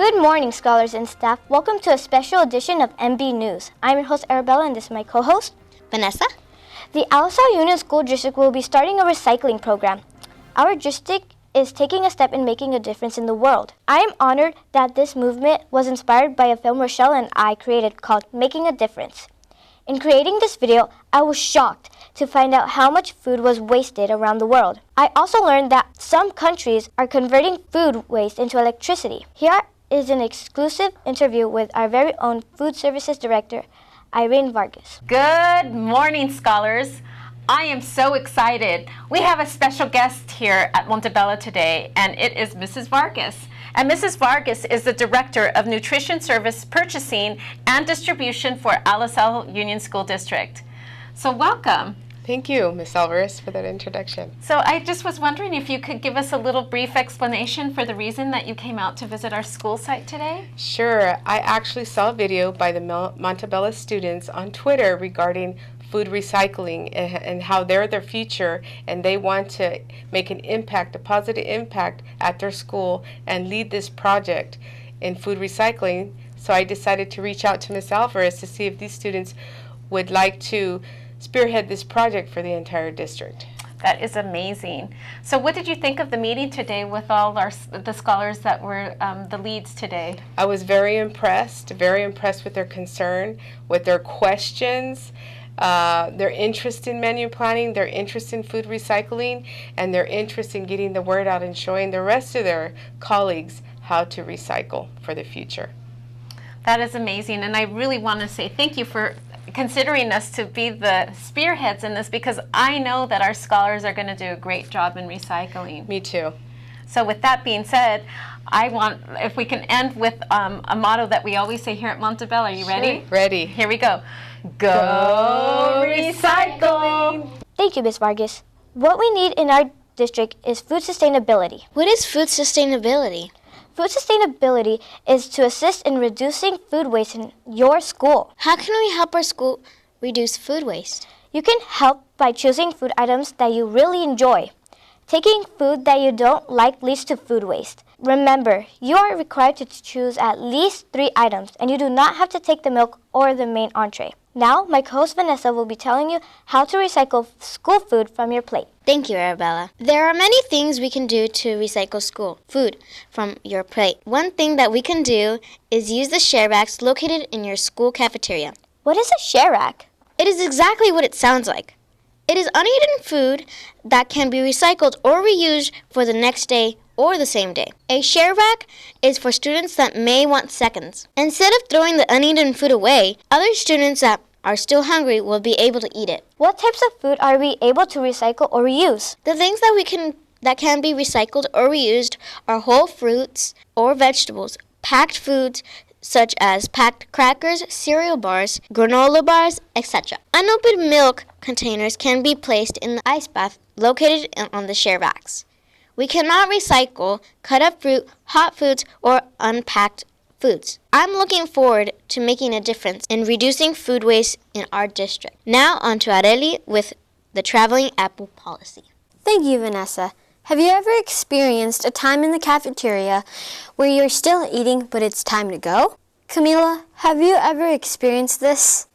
Good morning, scholars and staff. Welcome to a special edition of MB News. I'm your host, Arabella, and this is my co-host, Vanessa. The Alisal Union School District will be starting a recycling program. Our district is taking a step in making a difference in the world. I am honored that this movement was inspired by a film Rochelle and I created called Making a Difference. In creating this video, I was shocked to find out how much food was wasted around the world. I also learned that some countries are converting food waste into electricity. Here is an exclusive interview with our very own Food Services Director, Irene Vargas. Good morning, scholars. I am so excited. We have a special guest here at Montebello today, and it is Mrs. Vargas. And Mrs. Vargas is the Director of Nutrition Service Purchasing and Distribution for Alisal Union School District. So welcome. Thank you, Ms. Alvarez, for that introduction. So I just was wondering if you could give us a little brief explanation for the reason that you came out to visit our school site today? Sure. I actually saw a video by the Montebello students on Twitter regarding food recycling and how they're their future and they want to make an impact, a positive impact at their school and lead this project in food recycling. So I decided to reach out to Ms. Alvarez to see if these students would like to spearhead this project for the entire district. That is amazing. So what did you think of the meeting today with all the scholars that were the leads today? I was very impressed with their concern, with their questions, their interest in menu planning, their interest in food recycling, and their interest in getting the word out and showing the rest of their colleagues how to recycle for the future. That is amazing, and I really want to say thank you for considering us to be the spearheads in this, because I know that our scholars are going to do a great job in recycling. Me too. So with that being said, I want, if we can end with a motto that we always say here at Montebello. Are you ready? Sure. Ready. Here we go. Go recycling! Thank you, Ms. Vargas. What we need in our district is food sustainability. What is food sustainability? Food sustainability is to assist in reducing food waste in your school. How can we help our school reduce food waste? You can help by choosing food items that you really enjoy. Taking food that you don't like leads to food waste. Remember, you are required to choose at least 3 items, and you do not have to take the milk or the main entree. Now, my co-host Vanessa will be telling you how to recycle school food from your plate. Thank you, Arabella. There are many things we can do to recycle school food from your plate. One thing that we can do is use the share racks located in your school cafeteria. What is a share rack? It is exactly what it sounds like. It is uneaten food that can be recycled or reused for the next day or the same day. A share rack is for students that may want seconds. Instead of throwing the uneaten food away, other students that are still hungry will be able to eat it. What types of food are we able to recycle or reuse? The things that can be recycled or reused are whole fruits or vegetables, packed foods such as packed crackers, cereal bars, granola bars, etc. Unopened milk containers can be placed in the ice bath located on the share racks. We cannot recycle cut up fruit, hot foods, or unpacked foods. I'm looking forward to making a difference in reducing food waste in our district. Now on to Areli with the traveling apple policy. Thank you, Vanessa. Have you ever experienced a time in the cafeteria where you're still eating but it's time to go? Camila, have you ever experienced this?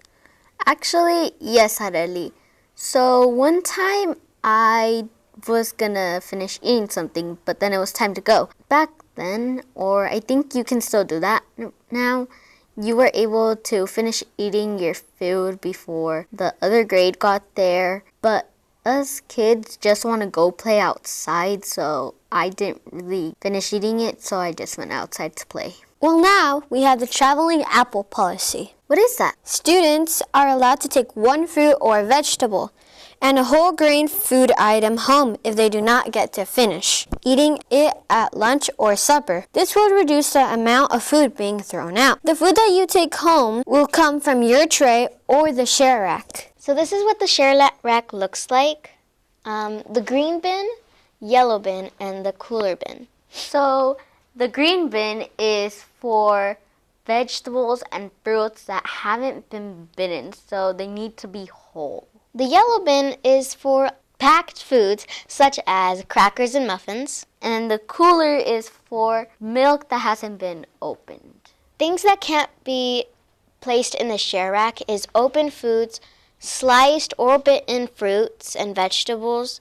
Actually, yes, Areli. So one time I was gonna finish eating something, but then it was time to go. Back then, or I think you can still do that now, you were able to finish eating your food before the other grade got there, but us kids just want to go play outside, so I didn't really finish eating it, so I just went outside to play. Well, now we have the traveling apple policy. What is that? Students are allowed to take 1 fruit or vegetable and a whole grain food item home if they do not get to finish eating it at lunch or supper. This will reduce the amount of food being thrown out. The food that you take home will come from your tray or the share rack. So this is what the share rack looks like. The green bin, yellow bin, and the cooler bin. So the green bin is for vegetables and fruits that haven't been bitten, so they need to be whole. The yellow bin is for packed foods such as crackers and muffins. And the cooler is for milk that hasn't been opened. Things that can't be placed in the share rack is open foods, sliced or bitten fruits and vegetables,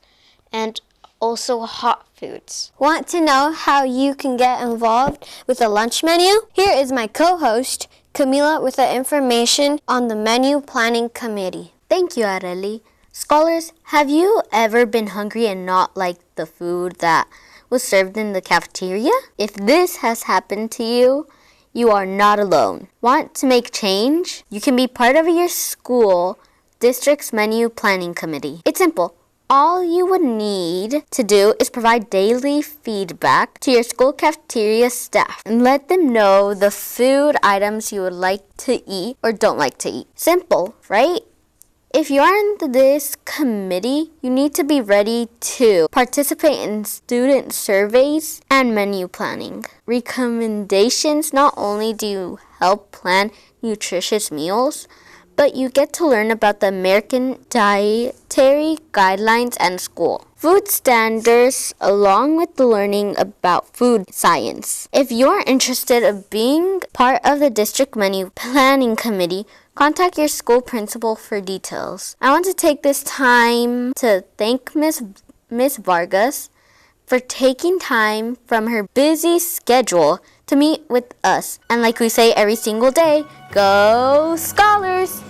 and also hot foods. Want to know how you can get involved with the lunch menu? Here is my co-host, Camila, with the information on the menu planning committee. Thank you, Areli. Scholars, have you ever been hungry and not liked the food that was served in the cafeteria? If this has happened to you, you are not alone. Want to make change? You can be part of your school district's menu planning committee. It's simple. All you would need to do is provide daily feedback to your school cafeteria staff and let them know the food items you would like to eat or don't like to eat. Simple, right? If you are in this committee, you need to be ready to participate in student surveys and menu planning. Recommendations: not only do you help plan nutritious meals, but you get to learn about the American Dietary Guidelines and school food standards, along with the learning about food science. If you're interested in being part of the district menu planning committee, contact your school principal for details. I want to take this time to thank Miss Vargas for taking time from her busy schedule to meet with us. And like we say every single day, go Scholars!